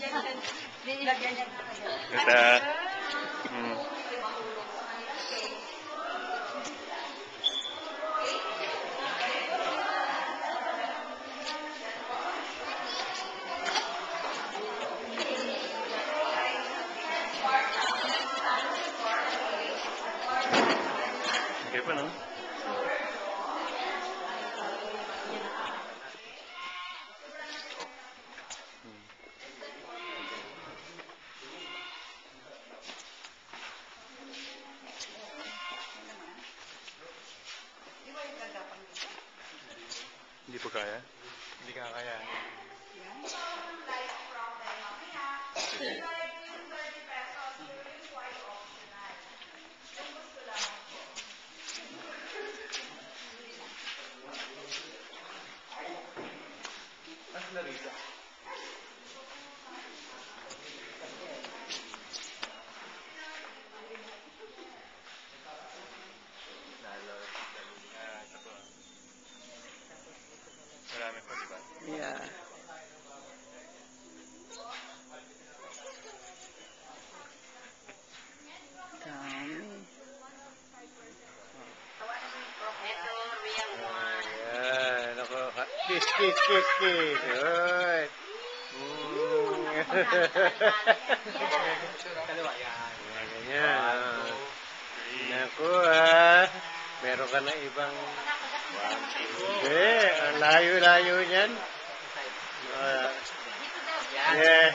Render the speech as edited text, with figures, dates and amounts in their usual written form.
Ito. Okay pa, no? Hindi po kaya? Hindi ka kaya. Mas Larissa. Marami pa, diba? Yeah. Dami. Ayan, ako. Kiss, kiss, kiss, kiss. Good. Ganyan. Naku, meron ka na ibang... Ang layo-layo niyan. Yeah.